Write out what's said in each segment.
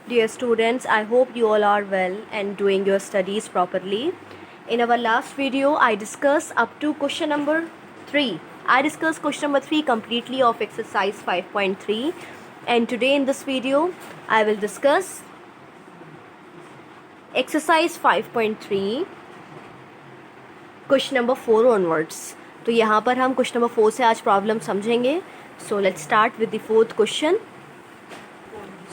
Dear students, I hope you all are well and doing your studies properly. In our last video, I discussed up to question number 3. I discussed question number 3 completely of exercise 5.3, and today in this video, I will discuss exercise 5.3 question number 4 onwards. तो यहाँ पर हम question number 4 से आज problem समझेंगे. So let's start with the fourth question.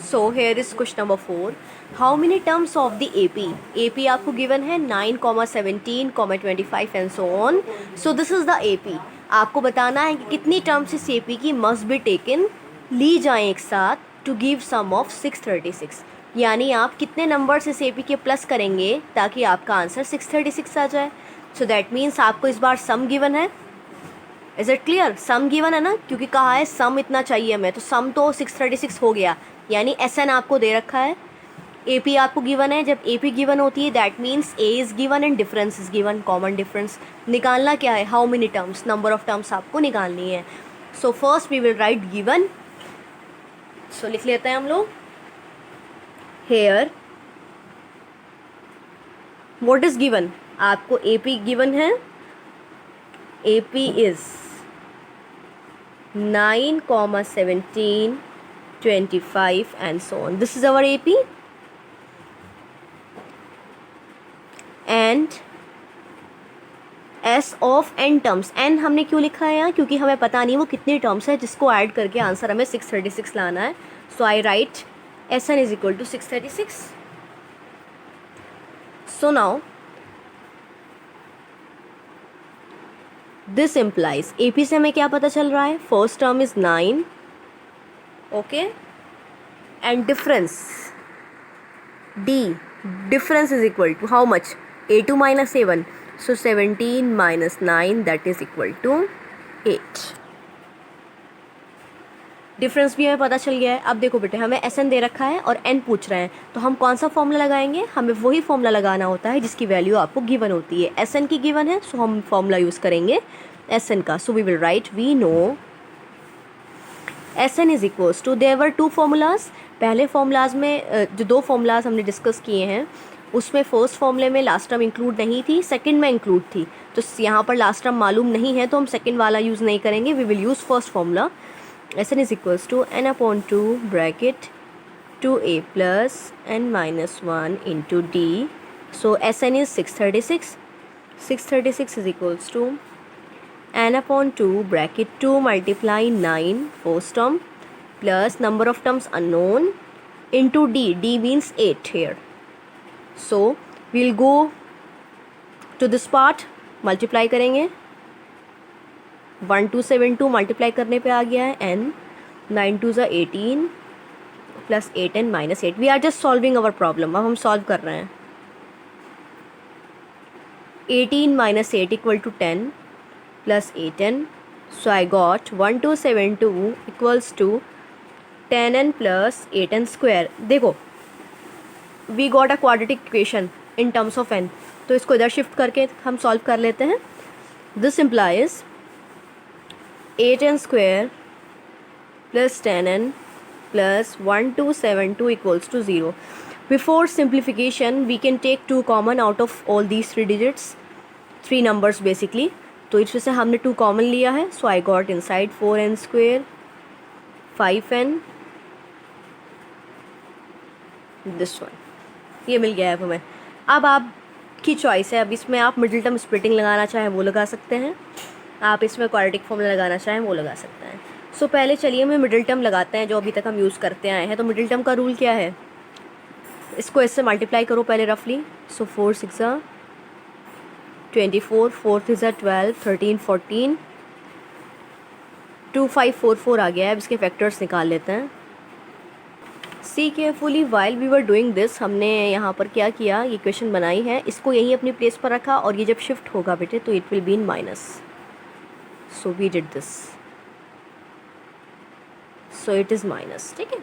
So here is question number 4. How many terms of the AP? AP आपको given है 9, 17, 25 and so on. So this is the AP. आपको बताना है कि कितनी टर्म्स इस AP की must be taken, ली जाएं एक साथ to give sum of 636. यानी आप कितने नंबर्स इस AP के प्लस करेंगे ताकि आपका आंसर 636 आ जाए. So that means आपको इस बार सम गिवन है. Is it clear? Sum given है ना, क्योंकि कहा है सम इतना चाहिए हमें, तो सम तो 636 हो गया. यानी एस एन आपको दे रखा है, ए पी आपको गिवन है. जब ए पी गिवन होती है that means A is given and difference is given, common difference. निकालना क्या है? How many terms, number of terms आपको निकालनी है. So first we will write given. So लिख लेते हैं हम लोग. Here what is given? आपको ए पी गिवन है. A P is 9, 17, 25 and so on. This is our AP. And S of n terms. n हमने क्यों लिखा है यहाँ? क्योंकि हमें पता नहीं वो कितनी टर्म्स है जिसको ऐड करके आंसर हमें 636 लाना है. So I right Sn is equal to 636. So now this implies AP से हमें क्या पता चल रहा है? First term is 9. Okay. And difference D, difference is equal to how much? A2 minus A1. So 17 minus 9, that is equal to 8. Difference भी हमें पता चल गया है. अब देखो बेटे, हमें एस एन दे रखा है और एन पूछ रहे हैं, तो हम कौन सा फॉर्मूला लगाएंगे? हमें वही फॉर्मूला लगाना होता है जिसकी वैल्यू आपको गिवन होती है. एस एन की गिवन है, सो हम फॉर्मूला यूज़ करेंगे एस एन का. So we will write we know Sn is equals to, there were 2 formulas. पहले फार्मूलाज में जो 2 फार्मूलाज हमने डिस्कस किए हैं उसमें फर्स्ट फार्मूले में लास्ट टर्म इंक्लूड नहीं थी, सेकंड में इंक्लूड थी. तो यहाँ पर लास्ट टर्म मालूम नहीं है तो हम सेकंड वाला यूज़ नहीं करेंगे, we will use first formula. Sn is equals to n/2 bracket 2a plus n-1 into D. So Sn is 636. 636 is equals to n/2 bracket 2 multiply 9 first term plus number of terms unknown into d. d means 8 here. So we'll go to this part, multiply करेंगे. 1272 multiply करने पे आ गया है n. 9 2 ज़ा 18 plus 8n minus 8. We are just solving our problem. अब हम solve कर रहे हैं. 18 minus 8 equal to 10 plus 8n. So I got 1272 equals to 10n plus 8n square. देखो, we got a quadratic equation in terms of n. तो इसको इधर shift करके हम सॉल्व कर लेते हैं. This implies 8n square plus 10n plus 1272 equals to 0. Before simplification, we can take 2 common out of all these 3 digits, 3 numbers basically. तो इसमें से हमने 2 कॉमन लिया है. So I got inside 4n square 5n, this one. ये मिल गया है अब हमें. अब आपकी चॉइस है. अब इसमें आप मिडिल टर्म स्प्लिटिंग लगाना चाहें वो लगा सकते हैं, आप इसमें क्वाड्रेटिक फॉर्मूला लगाना चाहें वो लगा सकते हैं. सो पहले चलिए हमें मिडिल टर्म लगाते हैं जो अभी तक हम यूज़ करते आए हैं. तो मिडिल टर्म का रूल क्या है? इसको इससे मल्टीप्लाई करो पहले रफली. सो 4 6 ज़ा 24, 4 3 ज़ा 12, 13 14, 2 5 4 4 आ गया है. अब इसके फैक्टर्स निकाल लेते हैं. See carefully while we were doing this. हमने यहाँ पर क्या किया, ये इक्वेशन बनाई है, इसको यहीं अपनी प्लेस पर रखा और ये जब शिफ्ट होगा बेटे तो it will be in minus. So we did this. So it is minus. ठीक है,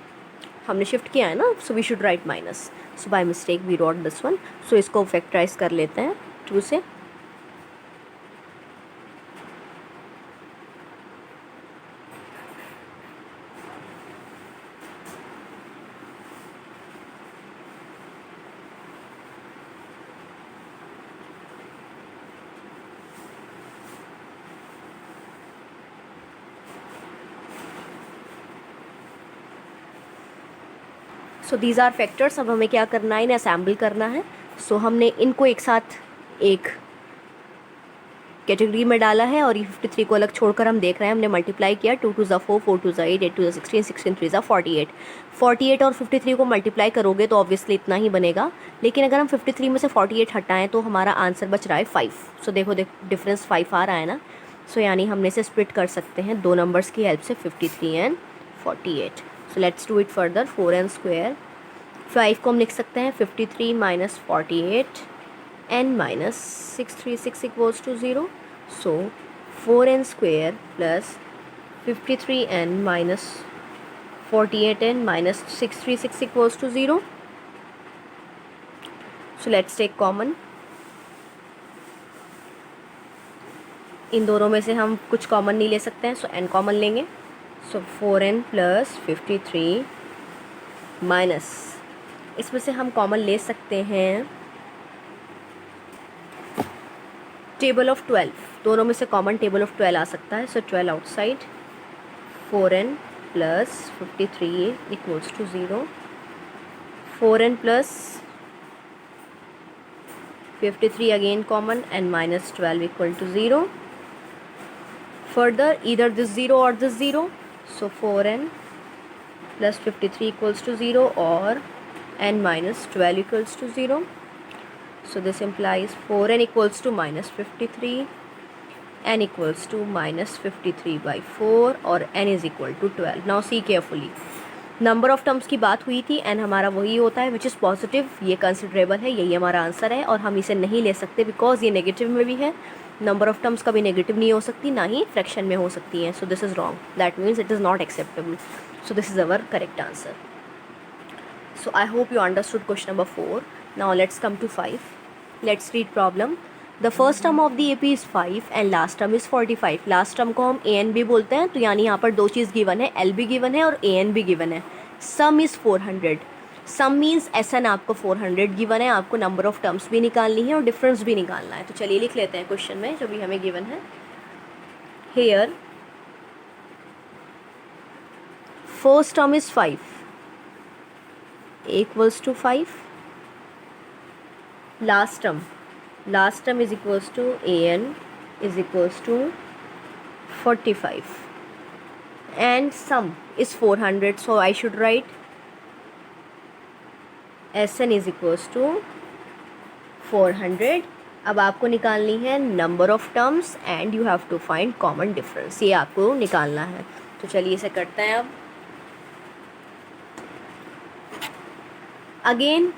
हमने शिफ्ट किया है ना, so we should write minus. So by mistake we wrote this one. सो इसको फैक्टराइज कर लेते हैं 2 से. So these are factors. अब हमें क्या करना है, इन्हें असेंबल करना है। सो हमने इनको एक साथ एक कैटेगरी में डाला है और ये 53 को अलग छोड़कर हम देख रहे हैं। हमने मल्टीप्लाई किया, 2 2 ज़ा 4, 4 2 ज़ा 8, 8 2 ज़ा 16, 16 3 ज़ा 48। 48 और 53 को मल्टीप्लाई करोगे तो ऑब्वियसली इतना ही बनेगा, लेकिन अगर हम 53 में से 48 हटाएं तो हमारा आंसर बच रहा है 5। सो देखो डिफरेंस 5 आ रहा है ना। सो यानी हमने इसे स्प्लिट कर सकते हैं दो नंबर्स की हेल्प से, 53 and 48। So let's do it further. 4n square, 5 को हम लिख सकते हैं 53 minus 48 n minus 636 equals to 0. So 4n square plus 53n minus 48n minus 636 equals to 0. So let's take common. इन दोनों में से हम कुछ कॉमन नहीं ले सकते हैं, सो n कॉमन लेंगे। सो 4n प्लस 53 माइनस, इसमें से हम कॉमन ले सकते हैं टेबल ऑफ 12। दोनों में से कॉमन टेबल ऑफ 12 आ सकता है। So 12 outside, 4n plus 53 equals to 0, 4n plus 53 again common and minus 12 equal to 0. Further, either this 0 or this 0. So 4n plus 53 equals to 0 or n minus 12 equals to 0. So this implies 4n equals to minus 53, n equals to minus 53 by 4 और n is equal to 12. Now see carefully. Number of terms की बात हुई थी, n हमारा वही होता है which is positive, ये कंसिडरेबल है, यही हमारा आंसर है। और हम इसे नहीं ले सकते बिकॉज ये नेगेटिव में भी है। नंबर ऑफ टर्म्स कभी नेगेटिव नहीं हो सकती, ना ही फ्रैक्शन में हो सकती हैं। So this is wrong, that means it is not acceptable. So this is our correct answer. So I hope you understood question number 4. Now let's come to 5. Let's read problem. The first term of the AP is 5 and last term is 45. Last term को हम AN भी बोलते हैं, तो यानी यहाँ पर दो चीज़ गिवन है, L भी गिवन है और AN भी गिवन है. Sum is 400. Sum means SN आपको 400 गिवन है, आपको नंबर ऑफ टर्म्स भी निकालनी है और डिफरेंस भी निकालना है. तो चलिए लिख लेते हैं क्वेश्चन में जो भी हमें गिवन है. Here first term is 5 equals to 5. Last term is equals to AN is equals to 45 and sum is 400, so I should write SN is equals to 400. अब आपको निकालनी है number of terms and you have to find common difference, ये आपको निकालना है. तो चलिए इसे करते हैं. अब again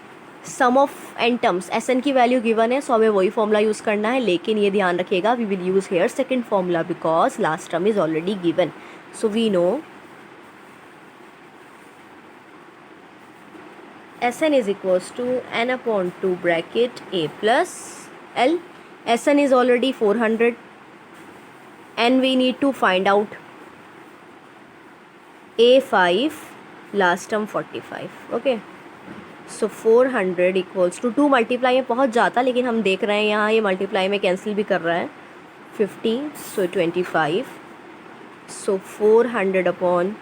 sum of N terms, S N की वैल्यू गिवन है, सो हमें वही फॉर्मूला यूज़ करना है. लेकिन ये ध्यान रखिएगा, we will use here second formula because last term is already given. So we know S N is equals to N upon 2 bracket A plus L. S N is already 400 and we need to find out A5, last term 45. Okay, so 400 equals to 2 multiply में पहुंच जाता, लेकिन हम देख रहे हैं यहाँ ये मल्टीप्लाई में कैंसिल भी कर रहा है. 50, so 25. So 400 upon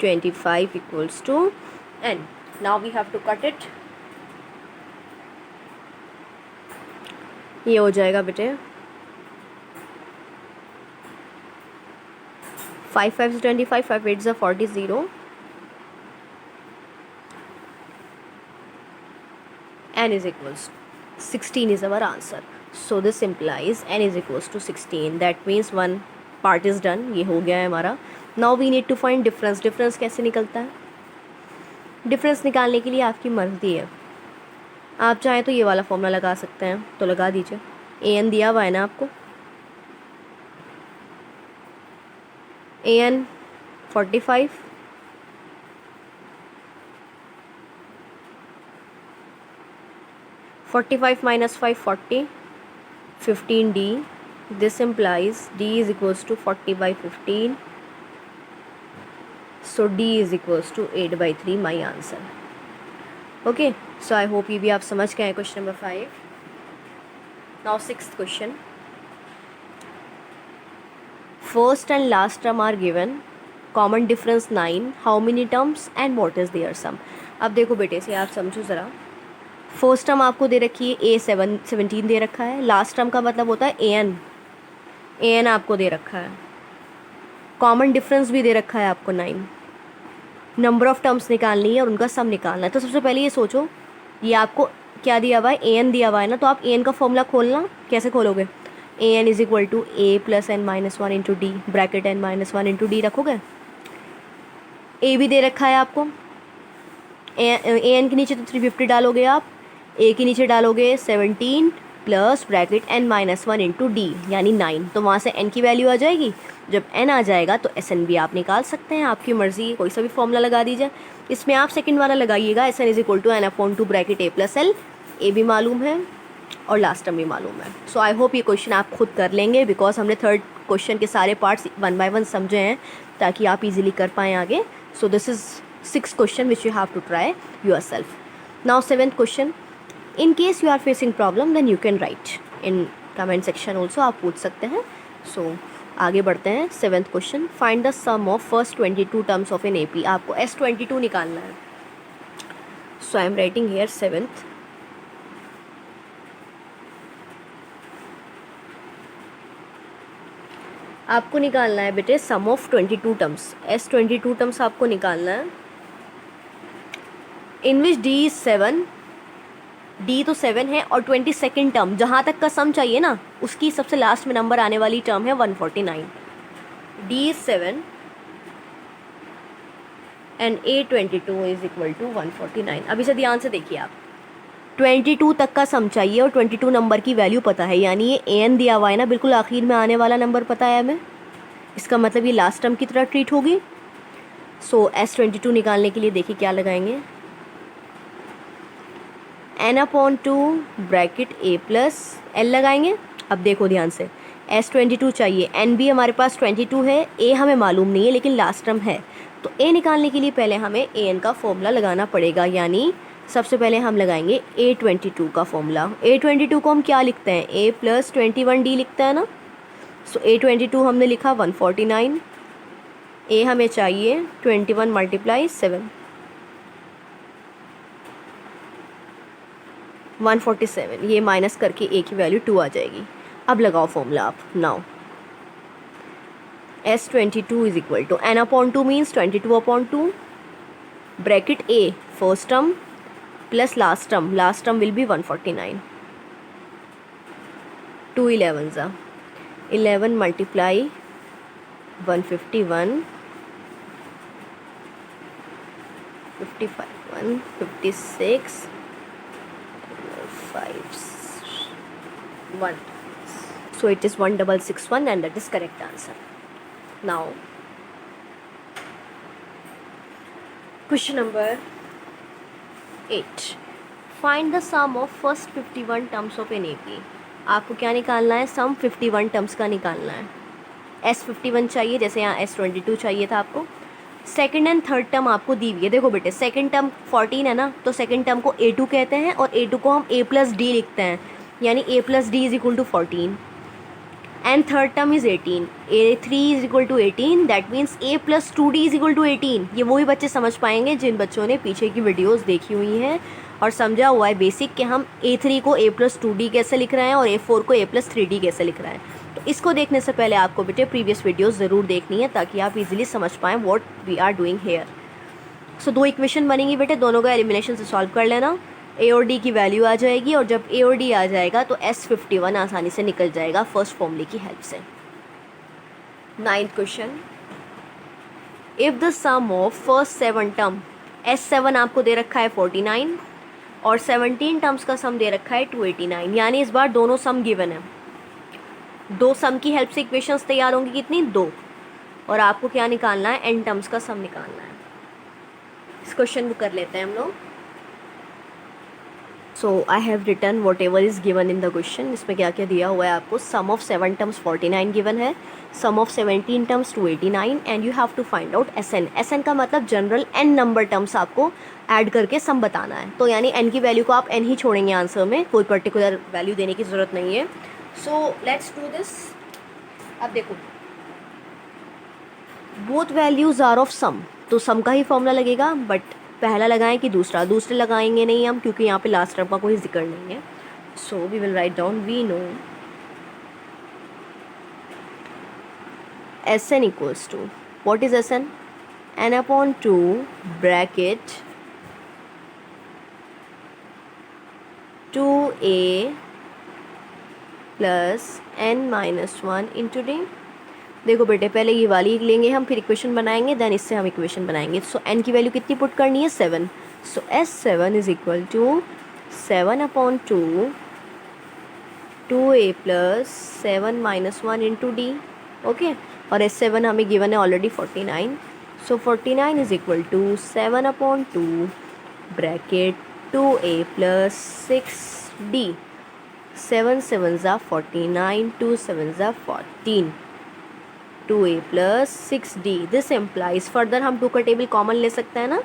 25 equals to n. Now we have to cut it. ये हो जाएगा बेटे 5 5 से 25, 5 8 से 40, 0 n is equals 16 is our answer. So this implies n is equals to 16. That means one part is done. ये हो गया है हमारा. Now we need to find difference. Difference कैसे निकलता है? Difference निकालने के लिए आपकी मर्जी है. आप चाहें तो ये वाला फॉर्मूला लगा सकते हैं, तो लगा दीजिए. an दिया हुआ है ना आपको. an 45 45 minus 5 40, 15d. This implies d is equals to 40 by 15. So d is equals to 8 by 3, my answer. Okay, so I hope ये भी आप समझ गए हैं question number 5. Now sixth question. First and last term are given. Common difference 9. How many terms and what is their sum? अब देखो बेटे से आप समझो ज़रा, फर्स्ट टर्म आपको दे रखी है A17 दे रखा है, लास्ट टर्म का मतलब होता है AN आपको दे रखा है, कॉमन डिफरेंस भी दे रखा है आपको 9, नंबर ऑफ टर्म्स निकालनी है और उनका सम निकालना है। तो सबसे पहले ये सोचो, ये आपको क्या दिया हुआ है, AN दिया हुआ है ना, तो आप AN का फॉर्मूला खोलना, कैसे खोलोगे, AN is equal to A plus n-1 into D, bracket n-1 into D रखोगे। A भी दे रखा है आपको, AN के नीचे तो 350 डालोगे आप, A के नीचे डालोगे 17 plus bracket n-1 into D यानी 9, तो वहाँ से n की वैल्यू आ जाएगी। जब n आ जाएगा तो SN भी आप निकाल सकते हैं, आपकी मर्ज़ी, कोई सा भी फॉर्मूला लगा दीजिए। इसमें आप सेकंड वाला लगाइएगा, SN is equal to n/2 bracket A plus L, A भी मालूम है और लास्ट टर्म भी मालूम है। सो आई होप ये क्वेश्चन आप खुद कर लेंगे, बिकॉज हमने थर्ड क्वेश्चन के सारे पार्ट्स 1 बाय 1 समझे हैं ताकि आप इजीली कर पाएँ आगे। So this is 6th question which you have to try yourself. Now 7th question, in case you are facing problem then you can write in comment section also, आप पूछ सकते हैं। So आगे बढ़ते हैं, 7th question, find the sum of first 22 terms of an AP। आपको S22 निकालना है। So I am writing here 7th, आपको निकालना है बेटे सम ऑफ 22 टर्म्स, S22 टर्म्स आपको निकालना है, इन विच D इज 7, D तो 7 है और 22nd टर्म जहाँ तक का सम चाहिए ना उसकी सबसे लास्ट में नंबर आने वाली टर्म है 149, D is 7 and A22 is equal to 149। अब इसे ध्यान से देखिए आप, 22 तक का सम चाहिए और 22 नंबर की वैल्यू पता है, यानी ये AN दिया हुआ है ना, बिल्कुल आखिर में आने वाला नंबर पता है हमें, इसका मतलब ये लास्ट टर्म की तरह ट्रीट होगी। सो S22 निकालने के लिए देखिए क्या लगाएंगे, n/2 bracket A plus L लगाएंगे। अब देखो ध्यान से, S22 चाहिए, N भी हमारे पास 22 है, A हमें मालूम नहीं है लेकिन लास्ट टर्म है, तो A निकालने के लिए पहले हमें AN का फॉर्मूला लगाना पड़ेगा, यानी सबसे पहले हम लगाएंगे A22 का फॉर्मूला। A22 को हम क्या लिखते हैं, A प्लस 21D लिखते हैं ना। सो A22 हमने लिखा 149, A हमें चाहिए 21 मल्टीप्लाई 7, 147, ये माइनस करके A की वैल्यू 2 आ जाएगी। अब लगाओ फॉर्मूला आप। Now S22 is equal to n/2 means 22/2 bracket A first term plus last term will be 149, 2 11 11 multiply 151, 55 156 5 1, so it is 1661 and that is correct answer. Now question number 8, find the sum of first 51 terms of an AP। आपको क्या निकालना है, सम 51 terms का निकालना है। S51 चाहिए, जैसे यहाँ S22 चाहिए था आपको। सेकंड एंड थर्ड टर्म आपको दी हुई है, देखो बेटे सेकंड टर्म 14 है ना, तो सेकंड टर्म को A2 कहते हैं और A2 को हम A प्लस D लिखते हैं, यानी A plus D is equal to 14 and third term is 18, A3 is equal to 18, that means A plus 2D is equal to 18। ये वही बच्चे समझ पाएंगे जिन बच्चों ने पीछे की वीडियोस देखी हुई हैं और समझा हुआ है बेसिक कि हम A3 को A प्लस 2D कैसे लिख रहे हैं और A4 को A प्लस 3D कैसे लिख रहे हैं। तो इसको देखने से पहले आपको बेटे प्रीवियस वीडियोस ज़रूर देखनी है ताकि आप इजीली समझ पाएँ what we are doing here. So 2 equation बनेंगी बेटे, दोनों का एलिमिनेशन से सॉल्व कर लेना, A और D की वैल्यू आ जाएगी और जब A और D आ जाएगा तो S51 आसानी से निकल जाएगा फर्स्ट फॉर्मूले की हेल्प से। 9th question, if the sum of first 7 term, S7 आपको दे रखा है 49 और 17 टर्म्स का सम दे रखा है 289, यानी इस बार दोनों सम गिवन है। 2 सम की हेल्प से इक्वेशंस तैयार होंगी कितनी, 2, और आपको क्या निकालना है, n टर्म्स का सम निकालना है। इस क्वेश्चन को कर लेते हैं हम लोग। So I have written whatever is given in the question. इसमें क्या क्या दिया हुआ है आपको, सम ऑफ 7 टर्म्स 49 गिवन है, sum of 17 terms 289 and you have to find out SN। SN का मतलब जनरल n नंबर टर्म्स आपको ऐड करके सम बताना है, तो यानी n की वैल्यू को आप n ही छोड़ेंगे आंसर में, कोई पर्टिकुलर वैल्यू देने की ज़रूरत नहीं है। So let's do this. अब देखो both values are of some, तो सम का ही फॉर्मूला लगेगा, बट पहला लगाएं कि दूसरा? दूसरे लगाएंगे नहीं हम, क्योंकि यहाँ पे लास्ट टर्म का कोई जिक्र नहीं है. So we will write down we know Sn equals to, what is Sn? n upon 2 bracket 2a plus n minus 1 into D. देखो बेटे, पहले ये वाली लेंगे हम, फिर इक्वेशन बनाएंगे, देन इससे हम इक्वेशन बनाएंगे. सो n की वैल्यू कितनी पुट करनी है? 7. So S7 is equal to 7 upon 2a plus 7 minus 1 into D. Okay, और S7 हमें गिवन है already 49. So 49 is equal to 7 upon 2 bracket 2a प्लस 6d. 7 7 ज़ा 49, 2 7 ज़ा 14, 2a प्लस 6d. दिस एम्प्लाइज, फर्दर हम 2 का टेबल कॉमन ले सकते हैं ना.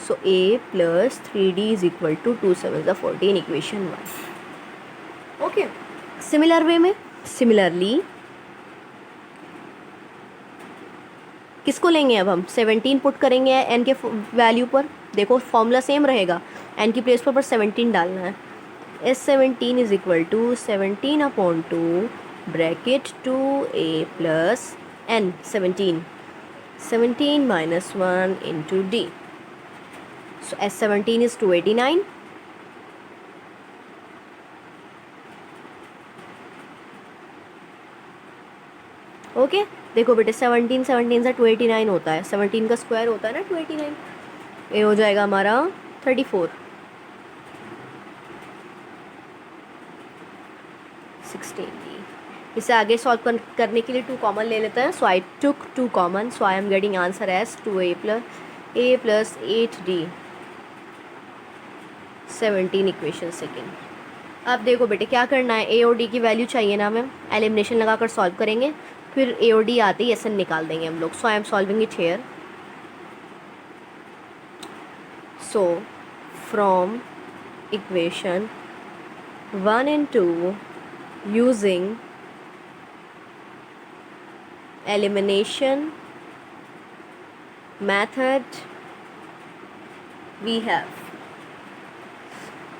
सो a plus 3d is equal to 2 7 ज़ा 14, इक्वेशन 1. ओके, सिमिलर वे में, सिमिलरली किसको लेंगे अब हम? 17 पुट करेंगे n के वैल्यू पर. देखो फॉर्मूला सेम रहेगा, n की प्लेस पर 17 डालना है. S17 is equal to 17 upon 2 bracket 2a plus n 17 minus 1 into D. So S17 is 289. Okay, देखो बेटे 17 से 289 होता है, 17 का स्क्वायर होता है ना 289. ये हो जाएगा हमारा 34. 16. इसे आगे सॉल्व करने के लिए 2 कॉमन ले लेते हैं. So I took 2 common, so I am getting answer as 2a प्लस 8d 17, इक्वेशन सेकेंड. अब देखो बेटे क्या करना है, a और d की वैल्यू चाहिए ना हमें. एलिमिनेशन लगाकर सॉल्व करेंगे, फिर a और d आते ही Sn निकाल देंगे हम लोग. So I am solving it here. So from equation 1 and 2 using elimination method we have,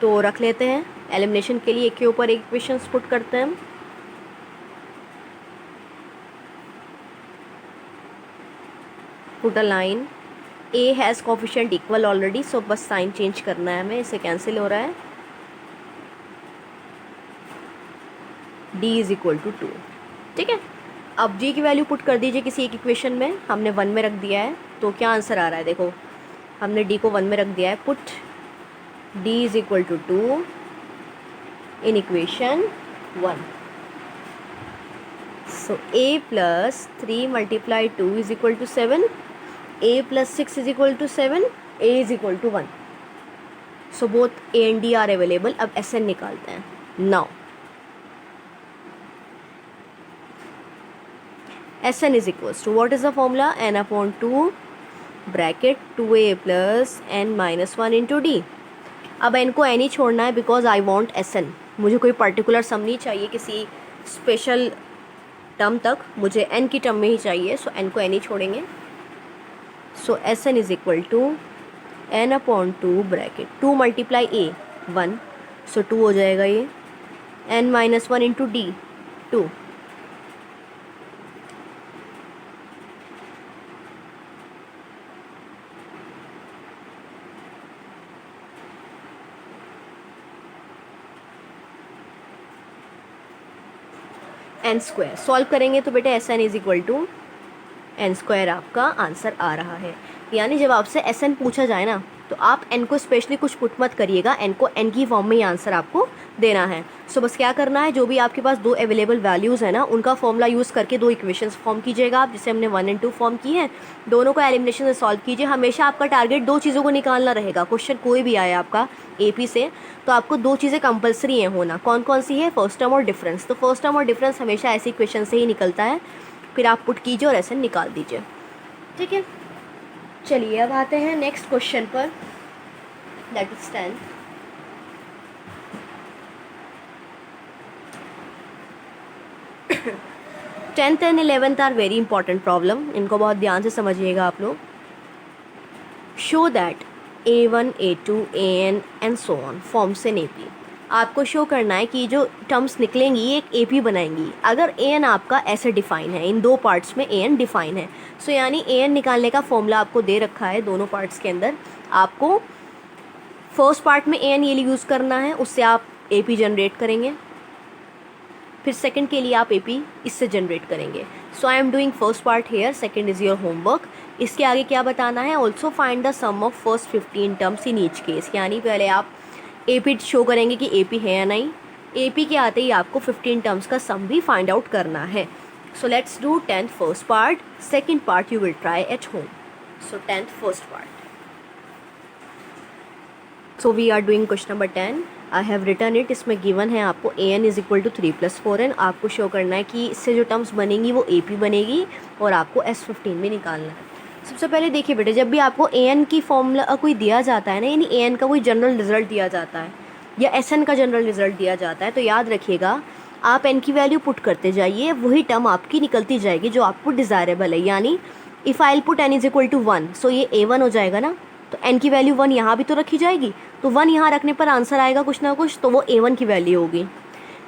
तो रख लेते हैं एलिमिनेशन के लिए एक के ऊपर एक इक्वेशंस पुट करते हैं हम. Put a line, a has coefficient equal already, so बस साइन चेंज करना है हमें, इसे कैंसिल हो रहा है. d is equal to 2. ठीक है, अब g की वैल्यू पुट कर दीजिए किसी एक इक्वेशन में. हमने 1 में रख दिया है, तो क्या आंसर आ रहा है? देखो हमने d को 1 में रख दिया है. Put d is equal to 2 in equation 1. So a plus 3 multiply 2 is equal to 7, a plus 6 is equal to 7, a is equal to 1. So both a and d are available. अब Sn निकालते हैं. Now Sn is equals to, what is the formula? n upon 2 bracket 2a plus n minus 1 into D. अब n को n ही छोड़ना है, because I want Sn. मुझे कोई particular सम नहीं चाहिए किसी स्पेशल टर्म तक, मुझे n की टर्म में ही चाहिए. सो n को n ही छोड़ेंगे. So Sn is equal to n upon 2 bracket 2 multiply a 1, so 2 हो जाएगा ये, n minus 1 into D 2. N square solve करेंगे तो बेटे Sn is equal to N square आपका आंसर आ रहा है. यानी जब आपसे Sn पूछा जाए ना, तो आप n को स्पेशली कुछ पुट मत करिएगा, n को n की फॉर्म में ही आंसर आपको देना है. सो बस क्या करना है, जो भी आपके पास 2 अवेलेबल वैल्यूज़ है ना, उनका फॉर्मूला यूज़ करके 2 इक्वेशंस फॉर्म कीजिएगा आप, जिसे हमने 1 and 2 फॉर्म की है. दोनों को एलिमिनेशन से सॉल्व कीजिए. हमेशा आपका टारगेट 2 चीज़ों को निकालना रहेगा. क्वेश्चन कोई भी आए आपका AP से, तो आपको 2 चीज़ें कंपलसरी है होना. कौन कौन सी है? फर्स्ट टर्म और डिफरेंस. तो फर्स्ट टर्म और डिफरेंस हमेशा ऐसे क्वेश्चन से ही निकलता है. फिर आप पुट कीजिए और Sn निकाल दीजिए. ठीक है, चलिए अब आते हैं नेक्स्ट क्वेश्चन पर, that is 10. Tenth and 11th are very important problem. इनको बहुत ध्यान से समझिएगा आप लोग. Show that A1 A2 AN and so on forms an AP। आपको शो करना है कि जो टर्म्स निकलेंगी ये एक AP बनाएंगी अगर AN आपका ऐसे डिफाइन है, इन दो पार्ट्स में AN डिफाइन है। सो यानी AN निकालने का फॉर्मूला आपको दे रखा है दोनों पार्ट्स के अंदर। आपको फर्स्ट पार्ट में AN ये यूज़ करना है, उससे आप AP जनरेट करेंगे, फिर सेकंड के लिए आप AP इससे जनरेट करेंगे। So I am doing first part here, second is your homework. इसके आगे क्या बताना है, also find the sum of first 15 terms in each case. यानी पहले आप AP शो करेंगे कि AP है या नहीं, AP के आते ही आपको 15 टर्म्स का सम भी फाइंड आउट करना है। So let's do 10th first part, second part you will try at home. So 10th first part. So we are doing question number 10। I have written it. इसमें given है आपको AN is equal to 3 + 4N। आपको show करना है कि इससे जो terms बनेंगी वो AP बनेगी और आपको S15 भी निकालना है। सबसे पहले देखिए बेटे, जब भी आपको AN की फॉर्मूला कोई दिया जाता है ना, यानी AN का कोई जनरल रिजल्ट दिया जाता है या SN का जनरल रिजल्ट दिया जाता है, तो याद रखिएगा आप N की वैल्यू पुट करते जाइए, वही टर्म आपकी निकलती जाएगी जो आपको डिज़ायरेबल है। यानी if I put N is equal to 1, so ये A1 हो जाएगा ना, तो N की वैल्यू 1 यहाँ भी तो रखी जाएगी, तो 1 यहाँ रखने पर आंसर आएगा कुछ ना कुछ, तो वो A1 की वैल्यू होगी।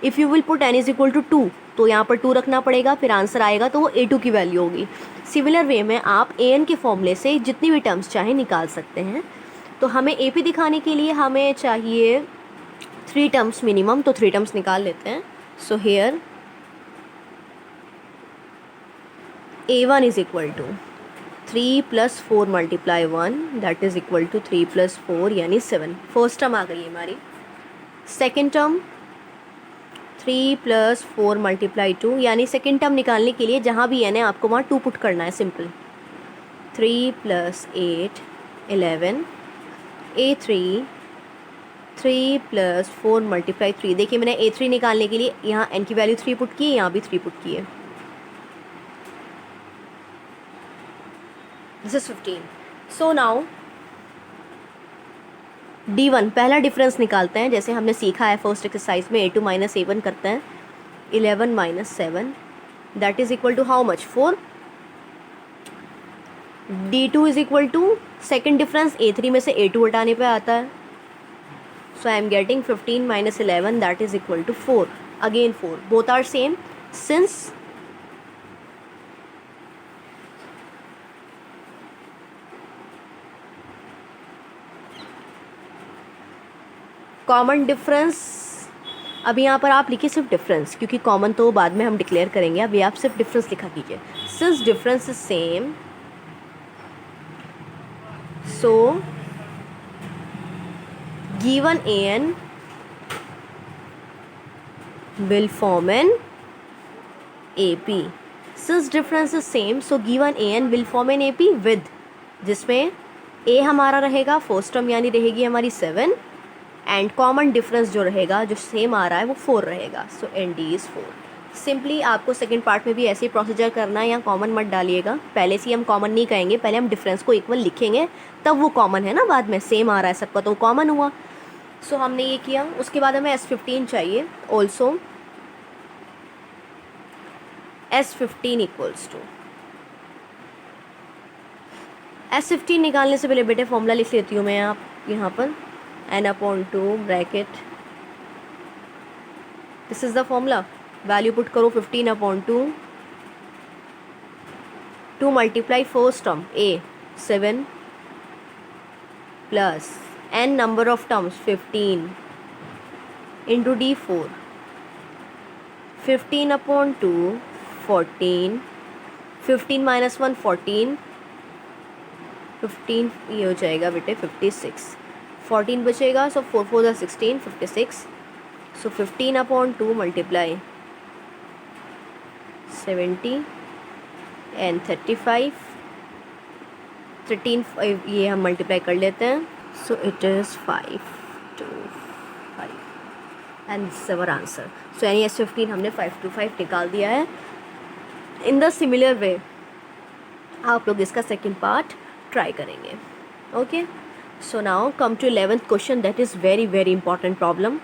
If you will put N is equal to 2, तो यहाँ पर 2 रखना पड़ेगा, फिर आंसर आएगा तो वो A2 की वैल्यू होगी। सिमिलर वे में आप AN के फॉर्मूले से जितनी भी टर्म्स चाहे निकाल सकते हैं। तो हमें AP दिखाने के लिए हमें चाहिए 3 टर्म्स मिनिमम, तो 3 टर्म्स निकाल लेते हैं। So here A1 is equal to 3 + 4 × 1 that is equal to 3 + 4 यानी 7। फर्स्ट टर्म आ गई है हमारी। सेकेंड टर्म 3 + 4 × 2 यानी सेकेंड टर्म निकालने के लिए जहाँ भी N है आपको वहाँ 2 पुट करना है, सिंपल। 3 + 8 11 A3 3 + 4 × 3। देखिए मैंने A3 निकालने के लिए यहाँ N की वैल्यू 3 पुट की है, यहाँ भी 3 पुट की है। This is 15। So now D1 पहला डिफरेंस निकालते हैं, जैसे हमने सीखा है फर्स्ट एक्सरसाइज में A2 - A1 करते हैं। 11 - 7 that is equal to how much, 4। D2 is equal to second difference A3 में से A2 हटाने पे आता है। So I am getting 15 - 11 that is equal to 4। Again 4, both are same. Since common difference, अब यहाँ पर आप लिखिए सिर्फ डिफरेंस, क्योंकि कॉमन तो बाद में हम डिक्लेयर करेंगे, अभी आप सिर्फ डिफरेंस लिखा कीजिए। Since difference is same, so given AN will form an AP। Since difference is same, so given AN will form an AP with, जिसमें A हमारा रहेगा फर्स्ट टर्म यानी रहेगी हमारी 7 एंड कॉमन डिफरेंस जो रहेगा जो सेम आ रहा है वो 4 रहेगा। सो ND इज़ 4। सिंपली आपको सेकंड पार्ट में भी ऐसे ही प्रोसीजर करना है, यहाँ कॉमन मत डालिएगा। पहले से ही हम कॉमन नहीं कहेंगे, पहले हम डिफरेंस को इक्वल लिखेंगे, तब वो कॉमन है ना, बाद में सेम आ रहा है सबका तो कॉमन हुआ। सो हमने ये किया। उसके बाद हमें S15 चाहिए। Also S15 equals to, S15 निकालने से पहले बेटे फॉर्मूला लिख लेती हूँ मैं आप यहाँ पर, N/2 bracket, this is the formula. Value put करो 15/2, 2 × first term A 7 plus N number of terms 15 into D4 15/2 14, 15 - 1 14, 15 ये हो जाएगा बेटे 56, 14 बचेगा, सो 4 4 16 56। सो 15/2 × 70 एंड 35 13 ये हम मल्टीप्लाई कर लेते हैं। So it is 5 2 5 and this is our answer. So यानी S15 हमने 5 2 5 निकाल दिया है। इन द सिमिलर वे आप लोग इसका सेकेंड पार्ट ट्राई करेंगे। Okay, so now come to 11th question, that is very very important problem.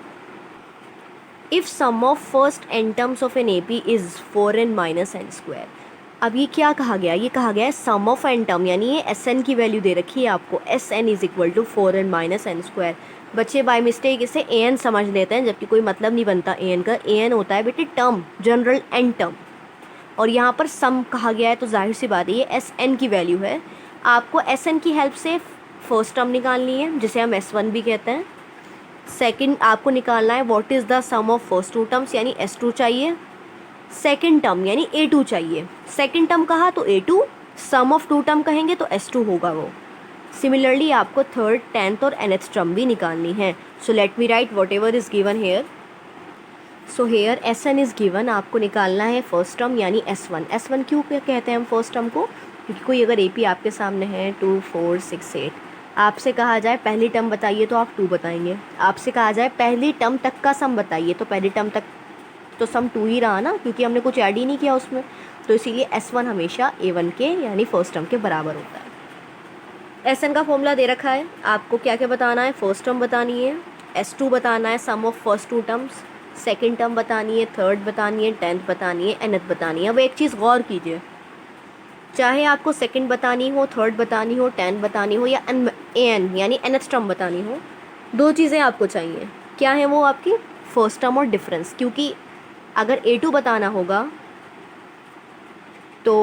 If sum of first n terms of an AP is 4n - n², अब ये क्या कहा गया, ये कहा गया है सम ऑफ एन टर्म, यानी ये एस एन की वैल्यू दे रखी है आपको, S N is equal to 4n minus N square. बच्चे बाय मिस्टेक इसे ए एन समझ लेते हैं, जबकि कोई मतलब नहीं बनता ए एन का। ए एन होता है बेटे टर्म, जनरल एन टर्म, और यहाँ पर सम कहा गया है तो जाहिर सी बात है ये एस एन की वैल्यू है। आपको एस एन की हेल्प से फर्स्ट टर्म निकालनी है, जिसे हम एस वन भी कहते हैं। सेकंड आपको निकालना है what is the sum of first two terms, यानी एस टू चाहिए। सेकंड टर्म यानी ए टू चाहिए। सेकंड टर्म कहा तो A two, sum of two term कहेंगे तो एस टू होगा वो। सिमिलरली आपको थर्ड, टेंथ और nth टर्म भी निकालनी है। So let me write whatever is given here. So here S N is given, आपको निकालना है फर्स्ट टर्म यानी एस वन। एस वन क्यों कहते हैं हम फर्स्ट टर्म को, क्योंकि कोई अगर ए पी आपके सामने है 2 4 6 8, आपसे कहा जाए पहली टर्म बताइए तो आप 2 बताएंगे। आपसे कहा जाए पहली टर्म तक का सम बताइए तो पहली टर्म तक तो सम 2 ही रहा ना, क्योंकि हमने कुछ ऐड ही नहीं किया उसमें। तो इसीलिए एस वन हमेशा ए वन के यानी फर्स्ट टर्म के बराबर होता है। एस एन का फॉर्मूला दे रखा है, आपको क्या क्या बताना है, फर्स्ट टर्म बतानी है, एस टू बताना है sum of first two terms, second term बतानी है, थर्ड बतानी है, टेंथ बतानी है, nth बतानी है। अब एक चीज़ गौर कीजिए, चाहे आपको सेकंड बतानी हो, थर्ड बतानी हो, टेंथ बतानी हो, या एन यानी nth टर्म बतानी हो, दो चीज़ें आपको चाहिए। क्या है वो आपकी, फर्स्ट टर्म और डिफरेंस। क्योंकि अगर ए टू बताना होगा तो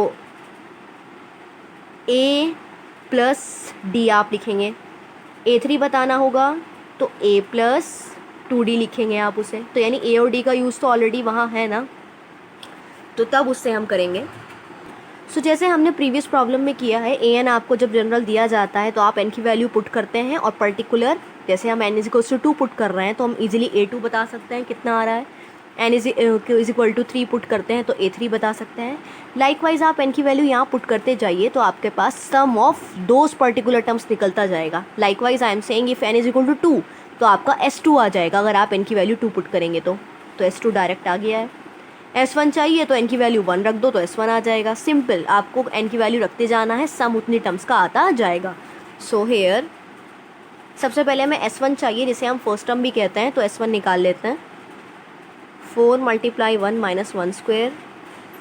ए प्लस डी आप लिखेंगे, ए थ्री बताना होगा तो ए प्लस 2d लिखेंगे आप उसे। तो यानी ए और डी का यूज़ तो ऑलरेडी वहाँ है ना, तो तब उससे हम करेंगे। सो जैसे हमने प्रीवियस प्रॉब्लम में किया है, ए एन आपको जब जनरल दिया जाता है तो आप एन की वैल्यू पुट करते हैं, और पर्टिकुलर जैसे हम N is equal to 2 put कर रहे हैं तो हम इजीली ए टू बता सकते हैं कितना आ रहा है। N is equal to 3 put करते हैं तो ए थ्री बता सकते हैं। लाइकवाइज आप एन की वैल्यू यहाँ पुट करते जाइए तो आपके पास sum of those particular terms निकलता जाएगा। Likewise I am saying if N is equal to 2 तो आपका एस टू आ जाएगा अगर आप एन की वैल्यू 2 पुट करेंगे तो एस टू डायरेक्ट आ गया है। एस वन चाहिए तो एन की वैल्यू 1 रख दो तो एस वन आ जाएगा। सिंपल, आपको एन की वैल्यू रखते जाना है, सम उतनी टर्म्स का आता जाएगा। सो हेयर सबसे पहले हमें एस वन चाहिए, जिसे हम फर्स्ट टर्म भी कहते हैं, तो एस वन निकाल लेते हैं। 4 multiply 1 minus 1 square,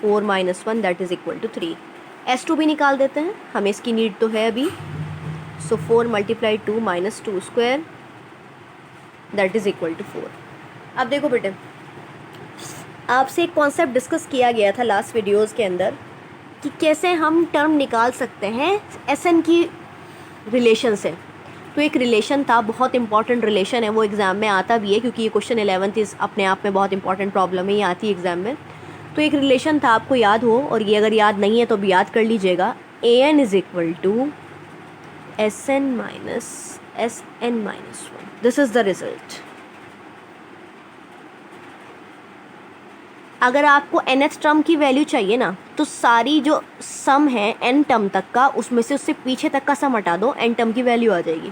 4 minus 1 that is equal to 3। S two भी निकाल देते हैं, हमें इसकी नीड तो है अभी। So 4 multiply 2 minus 2 square that is equal to 4। अब देखो बेटे, आपसे एक कॉन्सेप्ट डिस्कस किया गया था लास्ट वीडियोज़ के अंदर कि कैसे हम टर्म निकाल सकते हैं एस एन की रिलेशन से। तो एक रिलेशन था, बहुत इंपॉर्टेंट रिलेशन है, वो एग्ज़ाम में आता भी है, क्योंकि ये क्वेश्चन 11th इस अपने आप में बहुत इंपॉर्टेंट प्रॉब्लम है, ये आती है एग्ज़ाम में। तो एक रिलेशन था, आपको याद हो, और ये अगर याद नहीं है तो भी याद कर लीजिएगा। A N is equal to S N minus S N minus 1, this is the result. अगर आपको nth टर्म की वैल्यू चाहिए ना, तो सारी जो सम है n टर्म तक का, उसमें से उससे पीछे तक का सम हटा दो, n टर्म की वैल्यू आ जाएगी।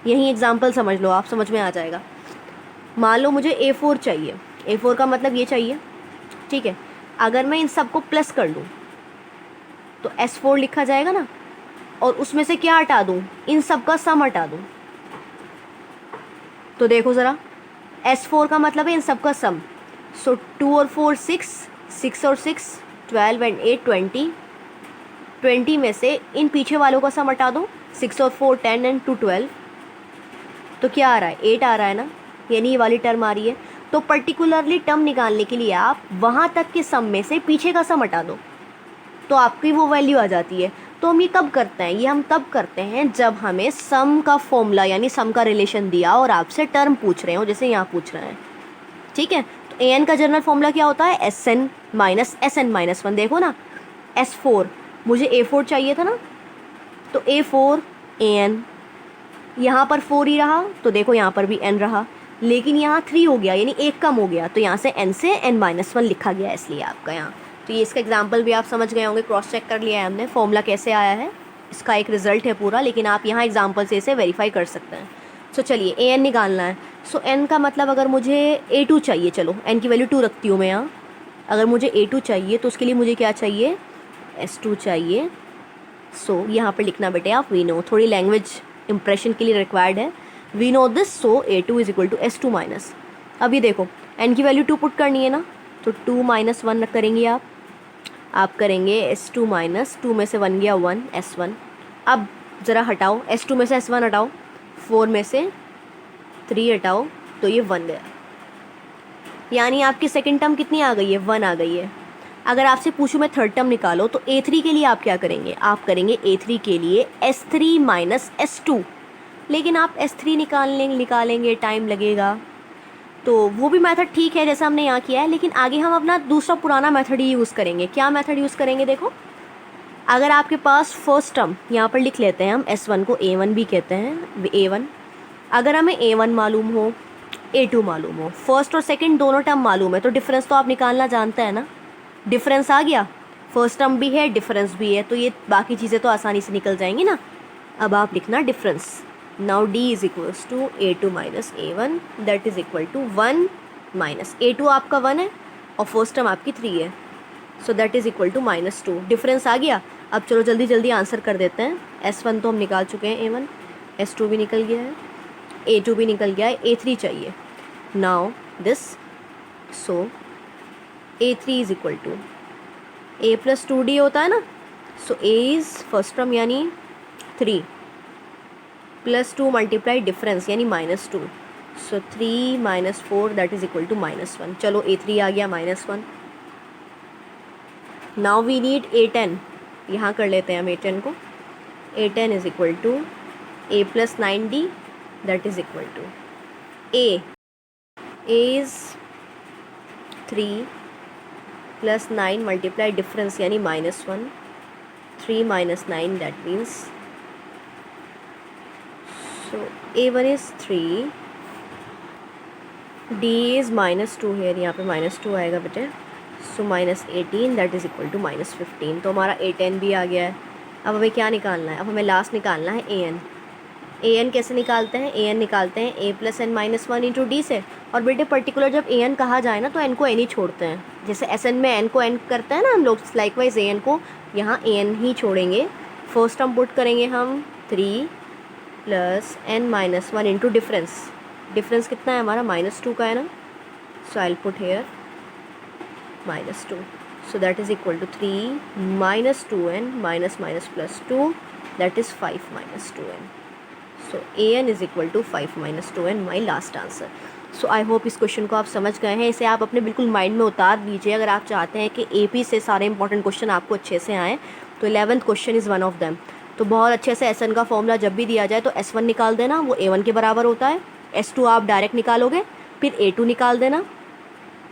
यही एग्जांपल समझ लो आप, समझ में आ जाएगा। मान लो मुझे A4 चाहिए, A4 का मतलब ये चाहिए, ठीक है। अगर मैं इन सब को प्लस कर दूँ तो S4 लिखा जाएगा ना, और उसमें से क्या हटा दूँ, इन सब का सम हटा दूँ। तो देखो ज़रा, S4 का मतलब है इन सब का सम। सो 2 और 4 6, 6 और 6 12 एंड 8 20, 20 में से इन पीछे वालों का सम हटा दो, 6 और 4 10 एंड 2 12, तो क्या आ रहा है, 8 आ रहा है ना, यानी ये वाली टर्म आ रही है। तो पर्टिकुलरली टर्म निकालने के लिए आप वहाँ तक के सम में से पीछे का सम हटा दो, तो आपकी वो वैल्यू आ जाती है। तो हम ये कब करते हैं, ये हम तब करते हैं जब हमें सम का फॉर्मूला यानी सम का रिलेशन दिया और आपसे टर्म पूछ रहे हो, जैसे यहाँ पूछ रहे हैं, ठीक है। तो ए एन का जनरल फॉर्मूला क्या होता है, एस एन माइनस 1। देखो ना, S4 मुझे A4 चाहिए था ना, तो A4 AN, यहाँ पर 4 ही रहा, तो देखो यहाँ पर भी N रहा, लेकिन यहाँ 3 हो गया, यानी 1 कम हो गया, तो यहाँ से N से N-1 लिखा गया, इसलिए आपका यहाँ। तो ये इसका एग्जाम्पल भी आप समझ गए होंगे, क्रॉस चेक कर लिया है हमने, फॉर्मूला कैसे आया है, इसका एक रिजल्ट है पूरा, लेकिन आप यहाँ एग्जाम्पल से इसे वेरीफाई कर सकते हैं। सो चलिए AN निकालना है। सो N का मतलब अगर मुझे A2 चाहिए, चलो N की वैल्यू 2 रखती हूँ मैं यहाँ। अगर मुझे A2 चाहिए तो उसके लिए मुझे क्या चाहिए, S2 चाहिए। सो यहाँ पर लिखना बेटे आप वी नो, थोड़ी लैंग्वेज इंप्रेशन के लिए रिक्वायर्ड है। We know this, so A2 is equal to S2 minus. अभी देखो N की वैल्यू 2 पुट करनी है ना, तो 2 - 1 करेंगे आप, आप करेंगे S2 माइनस 2 में से 1 गया 1 S1। अब ज़रा हटाओ, S2 में से S1 हटाओ, 4 में से 3 हटाओ तो ये 1 गया, यानी आपकी सेकंड टर्म कितनी आ गई है, 1 आ गई है। अगर आपसे पूछूं मैं थर्ड टर्म निकालो तो A3 के लिए आप क्या करेंगे, आप करेंगे A3 के लिए S3 माइनस S2, लेकिन आप S3 निकालेंगे टाइम लगेगा, तो वो भी मेथड ठीक है जैसा हमने यहाँ किया है, लेकिन आगे हम अपना दूसरा पुराना मेथड ही यूज़ करेंगे। क्या मेथड यूज़ करेंगे, देखो अगर आपके पास फर्स्ट टर्म यहाँ पर लिख लेते हैं हम, S1 को A1 भी कहते हैं, A1, अगर हमें A1 मालूम हो, A2 मालूम हो, फर्स्ट और सेकंड दोनों टर्म मालूम है, तो डिफरेंस तो आप निकालना जानते हैं ना। डिफरेंस आ गया, फर्स्ट टर्म भी है डिफरेंस भी है, तो ये बाकी चीज़ें तो आसानी से निकल जाएंगी ना। अब आप लिखना difference, now D is equals to A2 minus A1 that is equal to 1 minus A2 आपका 1 है और फर्स्ट टर्म आपकी 3 है, so that is equal to -2। Difference आ गया। अब चलो जल्दी जल्दी आंसर कर देते हैं। S1 तो हम निकाल चुके हैं, A1, S2 भी निकल गया है, A2 भी निकल गया है, A3 चाहिए। Now this, so A3 is equal to A plus 2D होता है ना, सो A इज़ फर्स्ट टर्म यानी 3 प्लस 2 मल्टीप्लाई डिफरेंस यानी -2, so 3 minus 4 that is equal to -1। चलो A3 आ गया -1। नाउ वी नीड A10, यहाँ कर लेते हैं हम A10 को। A10 is equal to A plus 9D that is equal to A is 3 plus 9 multiply difference यानी -1, 3 minus 9 that means, so A1 is 3, D is -2 here, यहाँ पे -2 आएगा बेटे, सो -18 दैट इज़ इक्वल टू -15। तो हमारा A10 भी आ गया है। अब हमें क्या निकालना है, अब हमें लास्ट निकालना है AN। AN कैसे निकालते हैं, AN निकालते हैं A plus n minus 1 into D से। और बेटे पर्टिकुलर जब AN कहा जाए ना तो n को n ही छोड़ते हैं, जैसे SN में n को n करते हैं ना हम लोग, लाइकवाइज AN को यहाँ AN ही छोड़ेंगे। फर्स्ट हम पुट करेंगे हम 3 plus n minus 1 into difference, difference कितना है हमारा -2 का है ना, so I will put here -2, so that is equal to 3 minus 2n minus minus plus 2 that is 5 minus 2n, so an is equal to 5 minus 2n, my last answer। so I hope इस question को आप समझ गए हैं, इसे आप अपने बिल्कुल माइंड में उतार दीजिए। अगर आप चाहते हैं कि AP से सारे इंपॉर्टेंट क्वेश्चन आपको अच्छे से आएँ तो 11th question is one of them. तो बहुत अच्छे से SN का फॉर्मूला जब भी दिया जाए तो S1 निकाल देना, वो A1 के बराबर होता है, S2 आप डायरेक्ट निकालोगे, फिर A2 निकाल देना,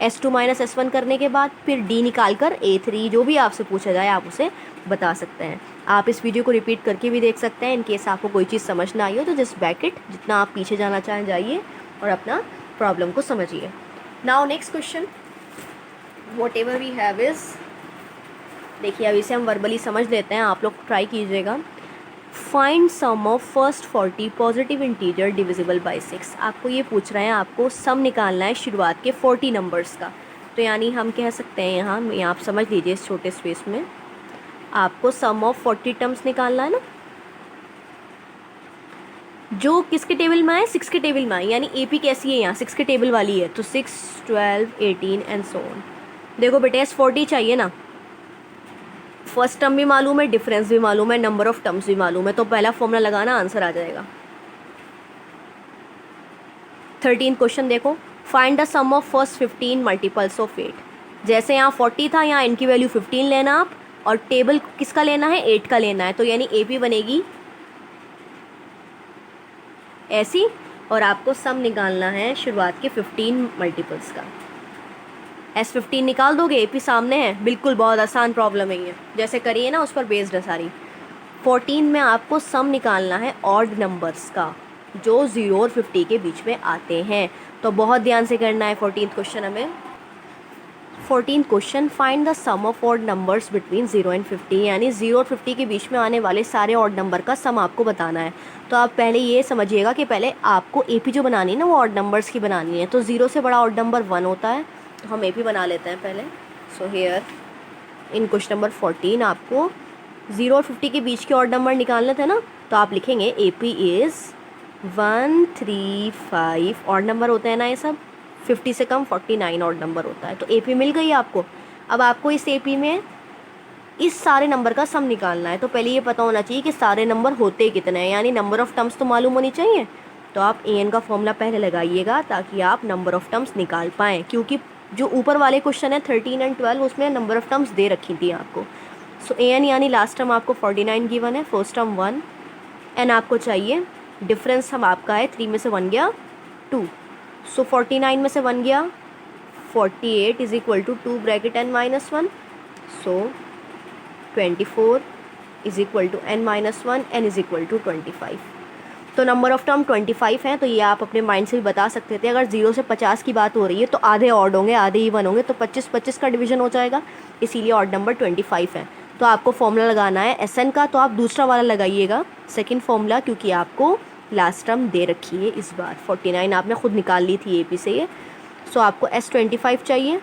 S2 माइनस S1 करने के बाद फिर D निकाल कर A3, जो भी आपसे पूछा जाए आप उसे बता सकते हैं। आप इस वीडियो को रिपीट करके भी देख सकते हैं, इन केस आपको कोई चीज़ समझ ना आई हो तो जस्ट बैक इट, जितना आप पीछे जाना चाहें जाइए और अपना प्रॉब्लम को समझिए। Now next question, whatever we have is, देखिए अब इसे हम वर्बली समझ लेते हैं, आप लोग ट्राई कीजिएगा। Find sum of first 40 positive integer divisible by 6। आपको ये पूछ रहे हैं, आपको सम निकालना है शुरुआत के 40 नंबर्स का। तो यानी हम कह सकते हैं यहाँ आप समझ लीजिए इस छोटे स्पेस में, आपको सम ऑफ 40 टर्म्स निकालना है ना, जो किसके टेबल में आए, 6 के टेबल में आए, यानी AP कैसी है यहाँ 6 के टेबल वाली है, तो 6, 12, 18 एंड सो ऑन। देखो बेटे S40 चाहिए ना, फर्स्ट टर्म भी मालूम है, डिफरेंस भी मालूम है, नंबर ऑफ टर्म्स भी मालूम है, तो पहला फॉर्मूला लगाना, आंसर आ जाएगा। 13 क्वेश्चन देखो, find the sum of first 15 multiples of 8। जैसे यहाँ 40 था, यहाँ इनकी वैल्यू 15 लेना आप, और टेबल किसका लेना है, 8 का लेना है, तो यानी AP बनेगी ऐसी, और आपको सम निकालना है शुरुआत के 15 मल्टीपल्स का। S15 निकाल दोगे, AP सामने है, बिल्कुल बहुत आसान प्रॉब्लम है ये, जैसे करिए ना उस पर बेस्ड है सारी। 14 में आपको सम निकालना है ऑड नंबर्स का, जो 0 और 50 के बीच में आते हैं, तो बहुत ध्यान से करना है 14th क्वेश्चन हमें। 14th question, find the sum of odd numbers between 0 and 50, यानी 0 और 50 के बीच में आने वाले सारे ऑड नंबर का सम आपको बताना है। तो आप पहले ये समझिएगा कि पहले आपको AP जो बनानी है ना वो ऑड नंबर्स की बनानी है, तो 0 से बड़ा ऑड नंबर 1 होता है, तो हम AP बना लेते हैं पहले। So here in question number 14 आपको 0 और 50 के बीच के ऑड नंबर निकालने थे ना, तो आप लिखेंगे AP इज़ 1, 3, 5, ऑड नंबर होते हैं ना ये सब, 50 से कम 49 ऑड नंबर होता है, तो AP मिल गई आपको। अब आपको इस AP में इस सारे नंबर का सम निकालना है। तो पहले ये पता होना चाहिए कि सारे नंबर होते कितने हैं, यानी नंबर ऑफ़ टर्म्स तो मालूम होनी चाहिए। तो आप an का फॉर्मूला पहले लगाइएगा ताकि आप नंबर ऑफ़ टर्म्स निकाल पाएँ, क्योंकि जो ऊपर वाले क्वेश्चन है 13 एंड 12 उसमें नंबर ऑफ़ टर्म्स दे रखी थी आपको। सो an यानी लास्ट टर्म आपको 49 गिवन है, फर्स्ट टर्म 1, n आपको चाहिए, डिफरेंस हम आपका है 3 में से 1 गया 2, सो 49 में से 1 गया 48 is equal to 2 bracket n minus 1, so 24 is equal to n minus 1, n is equal to 25। तो नंबर ऑफ टर्म 25 हैं। तो ये आप अपने माइंड से भी बता सकते थे। अगर 0 से 50 की बात हो रही है तो आधे ऑड होंगे, आधे इवन होंगे, तो 25-25 का डिवीजन हो जाएगा, इसीलिए ऑड नंबर 25 है। तो आपको फॉर्मूला लगाना है SN का, तो आप दूसरा वाला लगाइएगा, सेकेंड फॉर्मूला, क्योंकि आपको लास्ट टर्म दे रखी है इस बार। 49 आपने खुद निकाल ली थी AP से ये। सो आपको S25 चाहिए।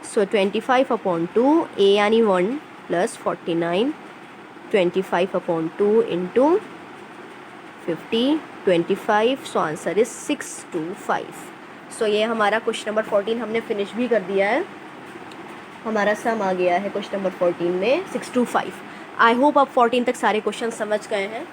सो 25/2 A यानी 1 plus 49, 25/2 into 50, 25, so answer is 625। सो ये हमारा क्वेश्चन नंबर 14 हमने फिनिश भी कर दिया है। हमारा सम आ गया है क्वेश्चन नंबर 14 में 625। आई होप आप 14 तक सारे क्वेश्चन समझ गए हैं।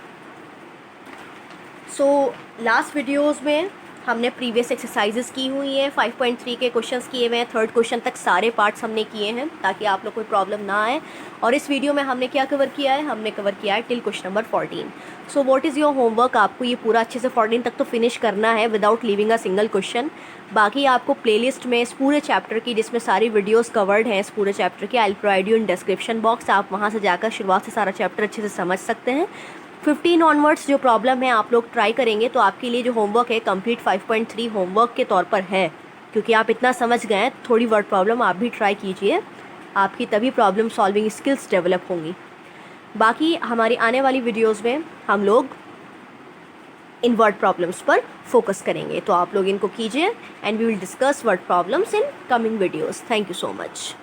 सो लास्ट वीडियोज़ में हमने प्रीवियस एक्सरसाइजेस की हुई हैं, 5.3 के क्वेश्चंस किए हुए हैं, थर्ड क्वेश्चन तक सारे पार्ट्स हमने किए हैं ताकि आप लोग कोई प्रॉब्लम ना आए। और इस वीडियो में हमने क्या कवर किया है, हमने कवर किया है till question number 14। So what is your homework, आपको ये पूरा अच्छे से 14 तक तो फिनिश करना है without leaving a single question. बाकी आपको प्लेलिस्ट में इस पूरे चैप्टर की, जिसमें सारी वीडियोस कवर्ड हैं इस पूरे चैप्टर की, I will provide you in description box. आप वहाँ से जाकर शुरुआत से सारा चैप्टर अच्छे से समझ सकते हैं। 15 ऑनवर्ड्स जो प्रॉब्लम है आप लोग ट्राई करेंगे तो आपके लिए जो होमवर्क है कंप्लीट 5.3 होमवर्क के तौर पर है, क्योंकि आप इतना समझ गए हैं। थोड़ी वर्ड प्रॉब्लम आप भी ट्राई कीजिए, आपकी तभी प्रॉब्लम सॉल्विंग स्किल्स डेवलप होंगी। बाकी हमारी आने वाली वीडियोज़ में हम लोग इन वर्ड प्रॉब्लम्स पर फोकस करेंगे, तो आप लोग इनको कीजिए and we will discuss word problems in coming videos. Thank you so much.